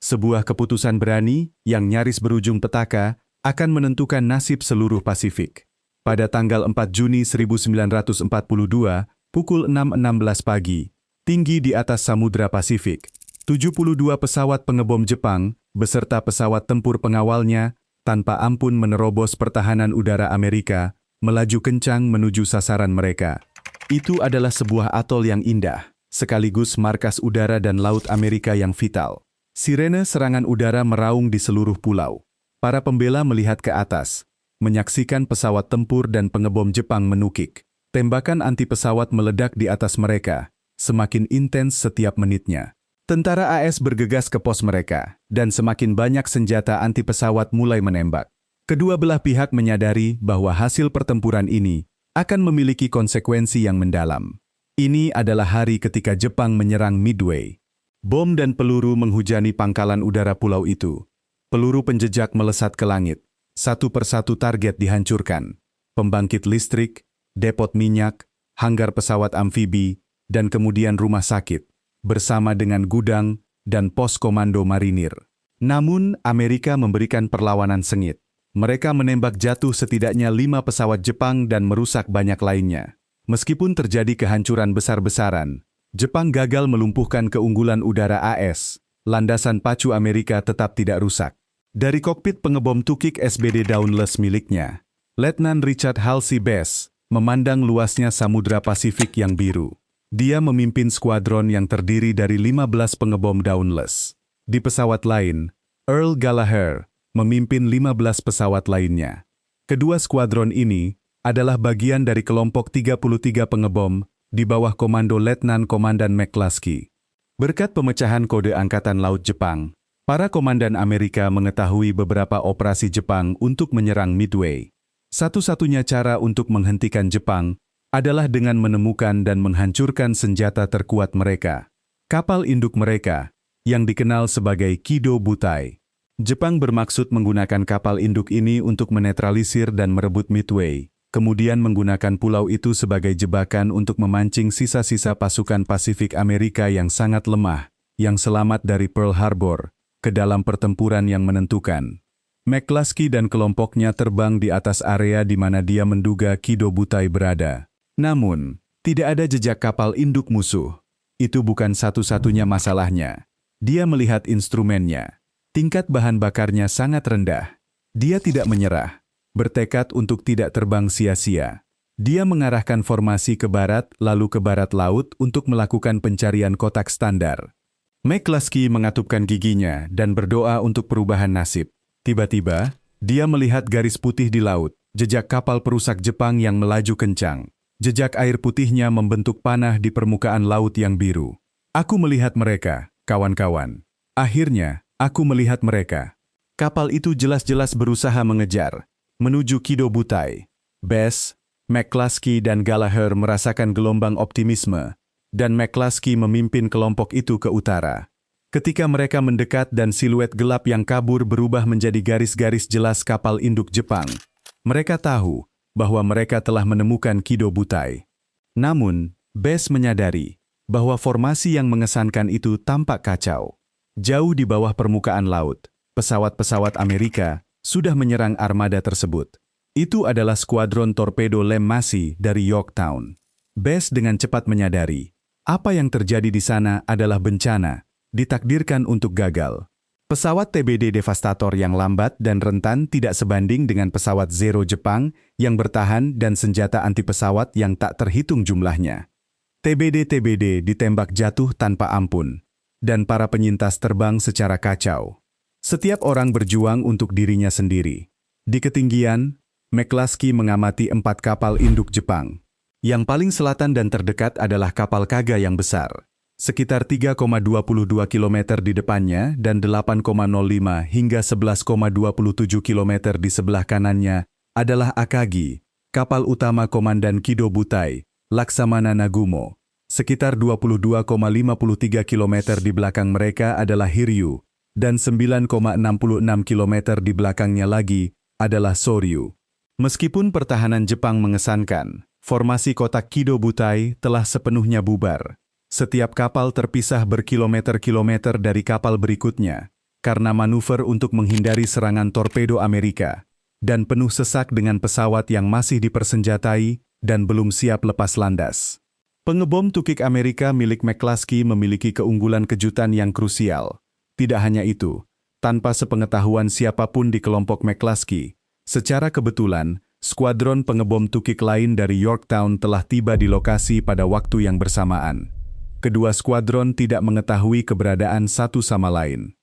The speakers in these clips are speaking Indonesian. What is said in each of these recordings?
Sebuah keputusan berani yang nyaris berujung petaka akan menentukan nasib seluruh Pasifik. Pada tanggal 4 Juni 1942, pukul 6.16 pagi, tinggi di atas Samudra Pasifik, 72 pesawat pengebom Jepang beserta pesawat tempur pengawalnya tanpa ampun menerobos pertahanan udara Amerika, melaju kencang menuju sasaran mereka. Itu adalah sebuah atol yang indah, sekaligus markas udara dan laut Amerika yang vital. Sirene serangan udara meraung di seluruh pulau. Para pembela melihat ke atas, menyaksikan pesawat tempur dan pengebom Jepang menukik. Tembakan anti pesawat meledak di atas mereka, semakin intens setiap menitnya. Tentara AS bergegas ke pos mereka, dan semakin banyak senjata anti pesawat mulai menembak. Kedua belah pihak menyadari bahwa hasil pertempuran ini akan memiliki konsekuensi yang mendalam. Ini adalah hari ketika Jepang menyerang Midway. Bom dan peluru menghujani pangkalan udara pulau itu. Peluru penjejak melesat ke langit. Satu persatu target dihancurkan. Pembangkit listrik, depot minyak, hanggar pesawat amfibi, dan kemudian rumah sakit, bersama dengan gudang dan pos komando marinir. Namun, Amerika memberikan perlawanan sengit. Mereka menembak jatuh setidaknya 5 pesawat Jepang dan merusak banyak lainnya. Meskipun terjadi kehancuran besar-besaran, Jepang gagal melumpuhkan keunggulan udara AS. Landasan pacu Amerika tetap tidak rusak. Dari kokpit pengebom tukik SBD Dauntless miliknya, Letnan Richard Halsey Bass memandang luasnya Samudra Pasifik yang biru. Dia memimpin skuadron yang terdiri dari 15 pengebom Dauntless. Di pesawat lain, Earl Gallagher memimpin 15 pesawat lainnya. Kedua skuadron ini adalah bagian dari kelompok 33 pengebom di bawah komando Letnan Komandan McCluskey. Berkat pemecahan kode Angkatan Laut Jepang, para komandan Amerika mengetahui beberapa operasi Jepang untuk menyerang Midway. Satu-satunya cara untuk menghentikan Jepang adalah dengan menemukan dan menghancurkan senjata terkuat mereka. Kapal induk mereka, yang dikenal sebagai Kido Butai. Jepang bermaksud menggunakan kapal induk ini untuk menetralisir dan merebut Midway, kemudian menggunakan pulau itu sebagai jebakan untuk memancing sisa-sisa pasukan Pasifik Amerika yang sangat lemah, yang selamat dari Pearl Harbor, ke dalam pertempuran yang menentukan. McCluskey dan kelompoknya terbang di atas area di mana dia menduga Kido Butai berada. Namun, tidak ada jejak kapal induk musuh. Itu bukan satu-satunya masalahnya. Dia melihat instrumennya. Tingkat bahan bakarnya sangat rendah. Dia tidak menyerah, bertekad untuk tidak terbang sia-sia. Dia mengarahkan formasi ke barat lalu ke barat laut untuk melakukan pencarian kotak standar. McCluskey mengatupkan giginya dan berdoa untuk perubahan nasib. Tiba-tiba, dia melihat garis putih di laut, jejak kapal perusak Jepang yang melaju kencang. Jejak air putihnya membentuk panah di permukaan laut yang biru. Aku melihat mereka, kawan-kawan. Akhirnya, aku melihat mereka. Kapal itu jelas-jelas berusaha mengejar, menuju Kido Butai. Bass, McCluskey dan Gallagher merasakan gelombang optimisme, dan McCluskey memimpin kelompok itu ke utara. Ketika mereka mendekat dan siluet gelap yang kabur berubah menjadi garis-garis jelas kapal induk Jepang, mereka tahu bahwa mereka telah menemukan Kido Butai. Namun, Bass menyadari bahwa formasi yang mengesankan itu tampak kacau. Jauh di bawah permukaan laut, pesawat-pesawat Amerika sudah menyerang armada tersebut. Itu adalah skuadron torpedo Lem Massey dari Yorktown. Bass dengan cepat menyadari, apa yang terjadi di sana adalah bencana, ditakdirkan untuk gagal. Pesawat TBD Devastator yang lambat dan rentan tidak sebanding dengan pesawat Zero Jepang yang bertahan dan senjata anti pesawat yang tak terhitung jumlahnya. TBD-TBD ditembak jatuh tanpa ampun, dan para penyintas terbang secara kacau. Setiap orang berjuang untuk dirinya sendiri. Di ketinggian, McCluskey mengamati 4 kapal induk Jepang. Yang paling selatan dan terdekat adalah kapal Kaga yang besar. Sekitar 3,22 km di depannya dan 8,05 hingga 11,27 km di sebelah kanannya adalah Akagi, kapal utama Komandan Kido Butai, Laksamana Nagumo. Sekitar 22,53 km di belakang mereka adalah Hiryu, dan 9,66 km di belakangnya lagi adalah Soryu. Meskipun pertahanan Jepang mengesankan, formasi kotak Kido Butai telah sepenuhnya bubar. Setiap kapal terpisah berkilometer-kilometer dari kapal berikutnya. karena manuver untuk menghindari serangan torpedo Amerika, dan penuh sesak dengan pesawat yang masih dipersenjatai dan belum siap lepas landas. Pengebom tukik Amerika milik McCluskey memiliki keunggulan kejutan yang krusial. Tidak hanya itu, tanpa sepengetahuan siapapun di kelompok McCluskey, secara kebetulan, skuadron pengebom tukik lain dari Yorktown telah tiba di lokasi pada waktu yang bersamaan. Kedua skuadron tidak mengetahui keberadaan satu sama lain.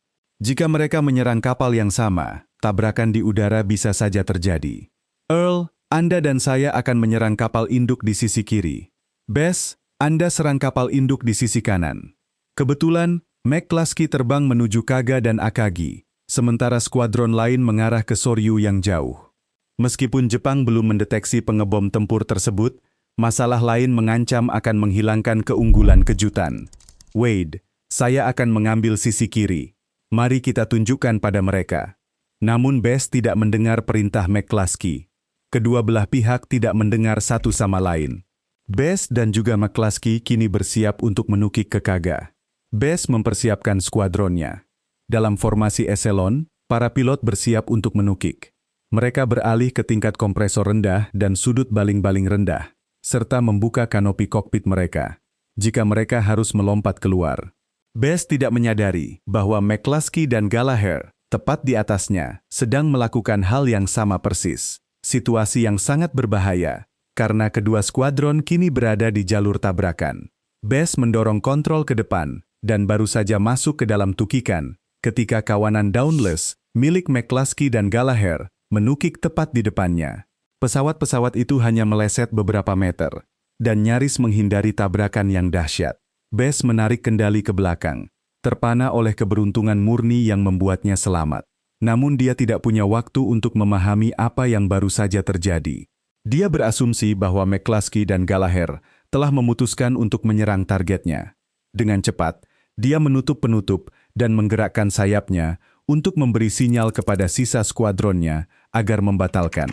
Jika mereka menyerang kapal yang sama, tabrakan di udara bisa saja terjadi. Earl, Anda dan saya akan menyerang kapal induk di sisi kiri. Bess, Anda serang kapal induk di sisi kanan. Kebetulan, McCluskey terbang menuju Kaga dan Akagi, sementara skuadron lain mengarah ke Soryu yang jauh. Meskipun Jepang belum mendeteksi pengebom tempur tersebut, masalah lain mengancam akan menghilangkan keunggulan kejutan. Wade, saya akan mengambil sisi kiri. Mari kita tunjukkan pada mereka. Namun Bess tidak mendengar perintah McCluskey. Kedua belah pihak tidak mendengar satu sama lain. Bess dan juga McCluskey kini bersiap untuk menukik ke Kaga. Bess mempersiapkan skuadronnya. Dalam formasi eselon, para pilot bersiap untuk menukik. Mereka beralih ke tingkat kompresor rendah dan sudut baling-baling rendah, serta membuka kanopi kokpit mereka, jika mereka harus melompat keluar. Bess tidak menyadari bahwa McCluskey dan Gallagher, tepat di atasnya, sedang melakukan hal yang sama persis. Situasi yang sangat berbahaya, karena kedua skuadron kini berada di jalur tabrakan. Bess mendorong kontrol ke depan, dan baru saja masuk ke dalam tukikan, ketika kawanan Dauntless, milik McCluskey dan Gallagher, menukik tepat di depannya. Pesawat-pesawat itu hanya meleset beberapa meter, dan nyaris menghindari tabrakan yang dahsyat. Bess menarik kendali ke belakang, terpana oleh keberuntungan murni yang membuatnya selamat. Namun dia tidak punya waktu untuk memahami apa yang baru saja terjadi. Dia berasumsi bahwa McCluskey dan Gallagher telah memutuskan untuk menyerang targetnya. Dengan cepat, dia menutup penutup dan menggerakkan sayapnya untuk memberi sinyal kepada sisa skuadronnya agar membatalkan.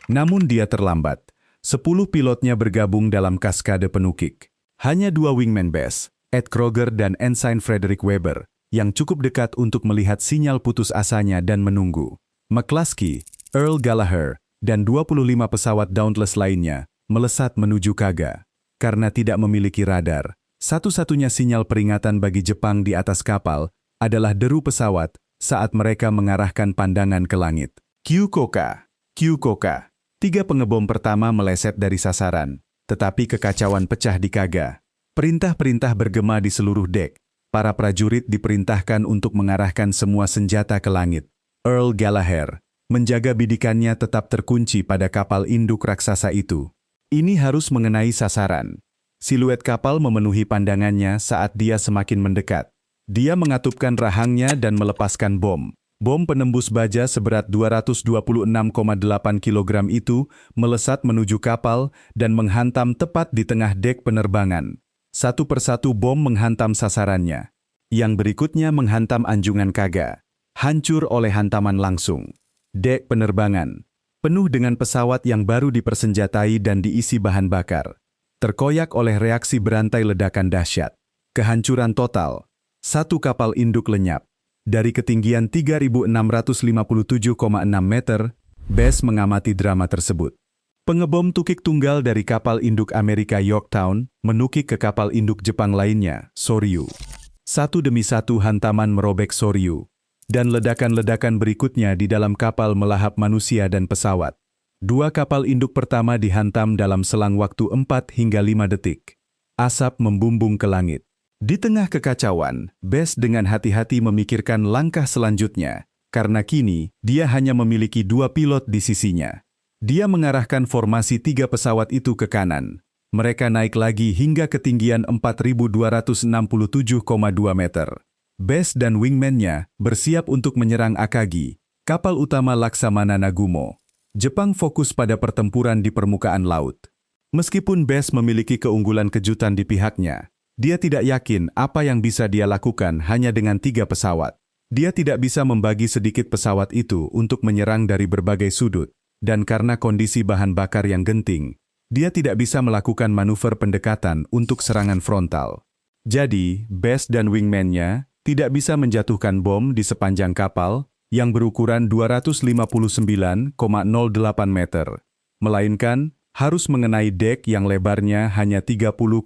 Namun dia terlambat. 10 pilotnya bergabung dalam kaskade penukik. Hanya 2 wingman Bess, Ed Kroger dan Ensign Frederick Weber, yang cukup dekat untuk melihat sinyal putus asanya dan menunggu. McCluskey, Earl Gallagher, dan 25 pesawat Dauntless lainnya melesat menuju Kaga. Karena tidak memiliki radar, satu-satunya sinyal peringatan bagi Jepang di atas kapal adalah deru pesawat saat mereka mengarahkan pandangan ke langit. Kyukoka, Kyukoka. 3 pengebom pertama meleset dari sasaran, tetapi kekacauan pecah di Kaga. Perintah-perintah bergema di seluruh dek. Para prajurit diperintahkan untuk mengarahkan semua senjata ke langit. Earl Gallagher menjaga bidikannya tetap terkunci pada kapal induk raksasa itu. Ini harus mengenai sasaran. Siluet kapal memenuhi pandangannya saat dia semakin mendekat. Dia mengatupkan rahangnya dan melepaskan bom. Bom penembus baja seberat 226,8 kg itu melesat menuju kapal dan menghantam tepat di tengah dek penerbangan. Satu persatu bom menghantam sasarannya. Yang berikutnya menghantam anjungan Kaga. Hancur oleh hantaman langsung. Dek penerbangan, penuh dengan pesawat yang baru dipersenjatai dan diisi bahan bakar, terkoyak oleh reaksi berantai ledakan dahsyat. Kehancuran total. 1 kapal induk lenyap. Dari ketinggian 3.657,6 meter, Bess mengamati drama tersebut. Pengebom tukik tunggal dari kapal induk Amerika Yorktown menukik ke kapal induk Jepang lainnya, Soryu. Satu demi satu hantaman merobek Soryu. Dan ledakan-ledakan berikutnya di dalam kapal melahap manusia dan pesawat. 2 kapal induk pertama dihantam dalam selang waktu 4 hingga 5 detik. Asap membumbung ke langit. Di tengah kekacauan, Bess dengan hati-hati memikirkan langkah selanjutnya, karena kini dia hanya memiliki 2 pilot di sisinya. Dia mengarahkan formasi 3 pesawat itu ke kanan. Mereka naik lagi hingga ketinggian 4.267,2 meter. Bess dan wingman-nya bersiap untuk menyerang Akagi, kapal utama Laksamana Nagumo. Jepang fokus pada pertempuran di permukaan laut. Meskipun Bess memiliki keunggulan kejutan di pihaknya, dia tidak yakin apa yang bisa dia lakukan hanya dengan 3 pesawat. Dia tidak bisa membagi sedikit pesawat itu untuk menyerang dari berbagai sudut, dan karena kondisi bahan bakar yang genting, dia tidak bisa melakukan manuver pendekatan untuk serangan frontal. Jadi, Bess dan wingman-nya tidak bisa menjatuhkan bom di sepanjang kapal yang berukuran 259,08 meter, melainkan harus mengenai dek yang lebarnya hanya 30,48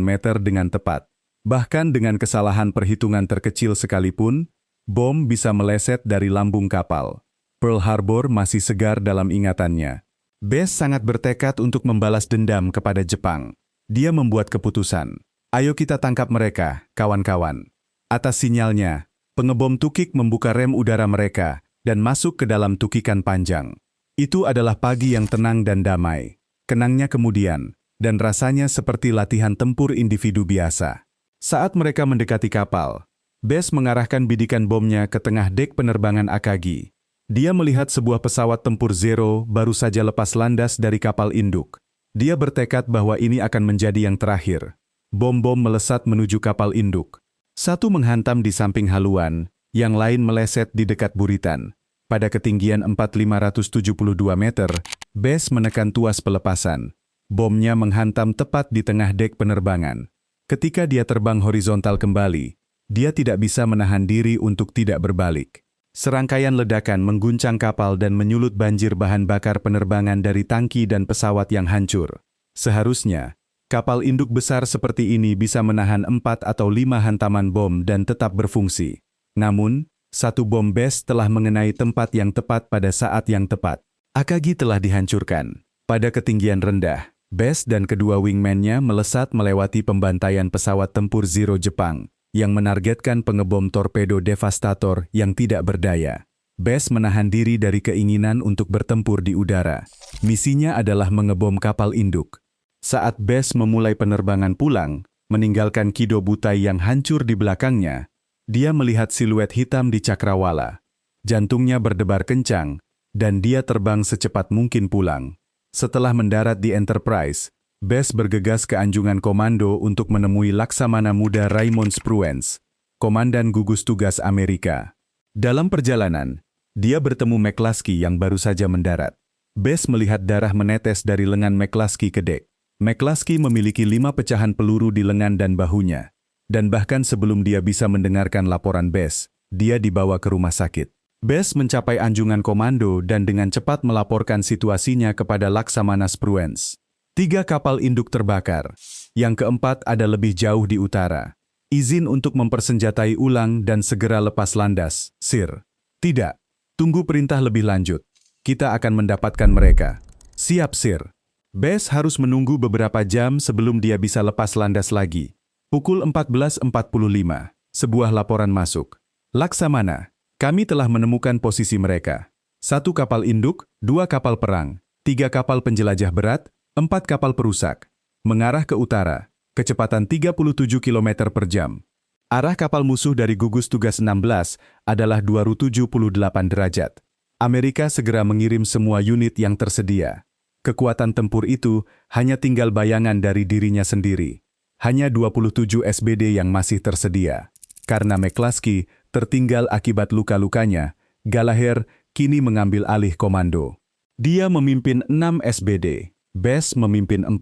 meter dengan tepat. Bahkan dengan kesalahan perhitungan terkecil sekalipun, bom bisa meleset dari lambung kapal. Pearl Harbor masih segar dalam ingatannya. Bess sangat bertekad untuk membalas dendam kepada Jepang. Dia membuat keputusan. Ayo kita tangkap mereka, kawan-kawan. Atas sinyalnya, pengebom tukik membuka rem udara mereka dan masuk ke dalam tukikan panjang. Itu adalah pagi yang tenang dan damai. Kenangnya kemudian, dan rasanya seperti latihan tempur individu biasa. Saat mereka mendekati kapal, Bess mengarahkan bidikan bomnya ke tengah dek penerbangan Akagi. Dia melihat sebuah pesawat tempur Zero baru saja lepas landas dari kapal induk. Dia bertekad bahwa ini akan menjadi yang terakhir. Bom-bom melesat menuju kapal induk. Satu menghantam di samping haluan, yang lain meleset di dekat buritan. Pada ketinggian 4.572 meter, Bess menekan tuas pelepasan. Bomnya menghantam tepat di tengah dek penerbangan. Ketika dia terbang horizontal kembali, dia tidak bisa menahan diri untuk tidak berbalik. Serangkaian ledakan mengguncang kapal dan menyulut banjir bahan bakar penerbangan dari tangki dan pesawat yang hancur. Seharusnya, kapal induk besar seperti ini bisa menahan 4 atau 5 hantaman bom dan tetap berfungsi. Namun, satu bom Bess telah mengenai tempat yang tepat pada saat yang tepat. Akagi telah dihancurkan. Pada ketinggian rendah, Bess dan kedua wingman-nya melesat melewati pembantaian pesawat tempur Zero Jepang yang menargetkan pengebom torpedo devastator yang tidak berdaya. Bess menahan diri dari keinginan untuk bertempur di udara. Misinya adalah mengebom kapal induk. Saat Bess memulai penerbangan pulang, meninggalkan Kido Butai yang hancur di belakangnya, dia melihat siluet hitam di cakrawala. Jantungnya berdebar kencang, dan dia terbang secepat mungkin pulang. Setelah mendarat di Enterprise, Bess bergegas ke anjungan komando untuk menemui Laksamana Muda Raymond Spruance, Komandan Gugus Tugas Amerika. Dalam perjalanan, dia bertemu McCluskey yang baru saja mendarat. Bess melihat darah menetes dari lengan McCluskey ke dek. McCluskey memiliki 5 pecahan peluru di lengan dan bahunya. Dan bahkan sebelum dia bisa mendengarkan laporan Bess, dia dibawa ke rumah sakit. Bess mencapai anjungan komando dan dengan cepat melaporkan situasinya kepada Laksamana Spruance. 3 kapal induk terbakar. Yang keempat ada lebih jauh di utara. Izin untuk mempersenjatai ulang dan segera lepas landas, Sir. Tidak. Tunggu perintah lebih lanjut. Kita akan mendapatkan mereka. Siap, Sir. Bess harus menunggu beberapa jam sebelum dia bisa lepas landas lagi. Pukul 14.45. Sebuah laporan masuk. Laksamana, kami telah menemukan posisi mereka. 1 kapal induk, 2 kapal perang, 3 kapal penjelajah berat, 4 kapal perusak, mengarah ke utara, kecepatan 37 km per jam. Arah kapal musuh dari gugus tugas 16 adalah 278 derajat. Amerika segera mengirim semua unit yang tersedia. Kekuatan tempur itu hanya tinggal bayangan dari dirinya sendiri. Hanya 27 SBD yang masih tersedia. Karena McCluskey tertinggal akibat luka-lukanya, Gallagher kini mengambil alih komando. Dia memimpin 6 SBD. Bess memimpin 4,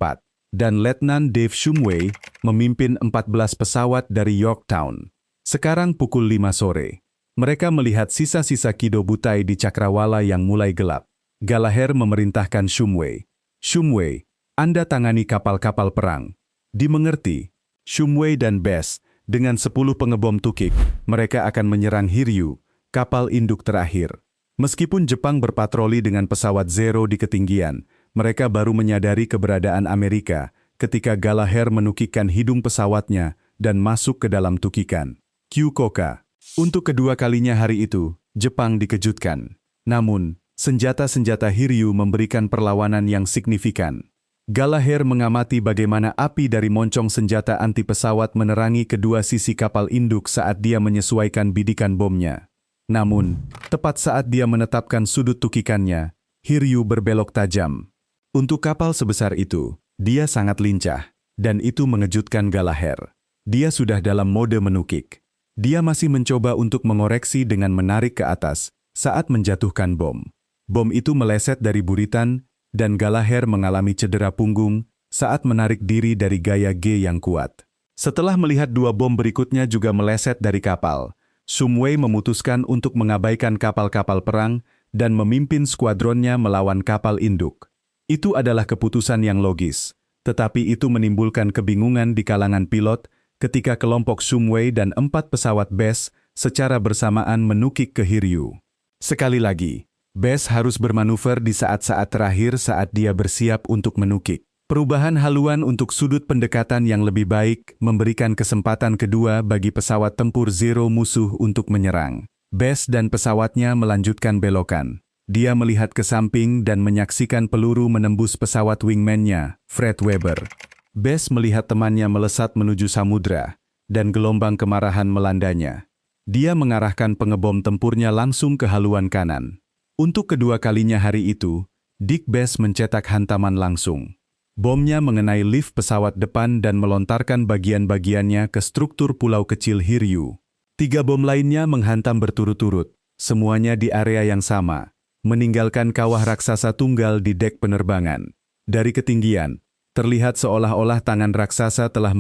dan Letnan Dave Shumway memimpin 14 pesawat dari Yorktown. Sekarang pukul 5 sore. Mereka melihat sisa-sisa Kido Butai di cakrawala yang mulai gelap. Gallagher memerintahkan Shumway. Shumway, Anda tangani kapal-kapal perang. Dimengerti. Shumway dan Bess, dengan 10 pengebom tukik, mereka akan menyerang Hiryu, kapal induk terakhir. Meskipun Jepang berpatroli dengan pesawat Zero di ketinggian, mereka baru menyadari keberadaan Amerika ketika Gallagher menukikkan hidung pesawatnya dan masuk ke dalam tukikan. Kyukoka. Untuk kedua kalinya hari itu, Jepang dikejutkan. Namun, senjata-senjata Hiryu memberikan perlawanan yang signifikan. Gallagher mengamati bagaimana api dari moncong senjata anti pesawat menerangi kedua sisi kapal induk saat dia menyesuaikan bidikan bomnya. Namun, tepat saat dia menetapkan sudut tukikannya, Hiryu berbelok tajam. Untuk kapal sebesar itu, dia sangat lincah, dan itu mengejutkan Gallagher. Dia sudah dalam mode menukik. Dia masih mencoba untuk mengoreksi dengan menarik ke atas saat menjatuhkan bom. Bom itu meleset dari buritan, dan Gallagher mengalami cedera punggung saat menarik diri dari gaya G yang kuat. Setelah melihat dua bom berikutnya juga meleset dari kapal, Shumway memutuskan untuk mengabaikan kapal-kapal perang dan memimpin skuadronnya melawan kapal induk. Itu adalah keputusan yang logis, tetapi itu menimbulkan kebingungan di kalangan pilot ketika kelompok Shumway dan 4 pesawat Bes secara bersamaan menukik ke Hiryu. Sekali lagi, Bes harus bermanuver di saat-saat terakhir saat dia bersiap untuk menukik. Perubahan haluan untuk sudut pendekatan yang lebih baik memberikan kesempatan kedua bagi pesawat tempur Zero musuh untuk menyerang. Bes dan pesawatnya melanjutkan belokan. Dia melihat ke samping dan menyaksikan peluru menembus pesawat wingman-nya, Fred Weber. Bes melihat temannya melesat menuju samudra, dan gelombang kemarahan melandanya. Dia mengarahkan pengebom tempurnya langsung ke haluan kanan. Untuk kedua kalinya hari itu, Dick Bes mencetak hantaman langsung. Bomnya mengenai lift pesawat depan dan melontarkan bagian-bagiannya ke struktur pulau kecil Hiryu. 3 bom lainnya menghantam berturut-turut, semuanya di area yang sama, meninggalkan kawah raksasa tunggal di dek penerbangan. Dari ketinggian, terlihat seolah-olah tangan raksasa telah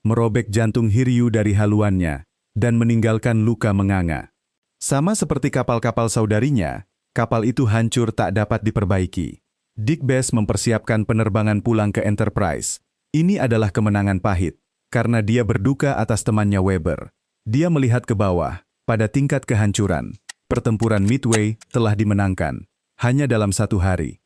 merobek jantung Hiryu dari haluannya, dan meninggalkan luka menganga. Sama seperti kapal-kapal saudarinya, kapal itu hancur tak dapat diperbaiki. Dick Bes mempersiapkan penerbangan pulang ke Enterprise. Ini adalah kemenangan pahit, karena dia berduka atas temannya Weber. Dia melihat ke bawah, pada tingkat kehancuran. Pertempuran Midway telah dimenangkan, hanya dalam 1 hari.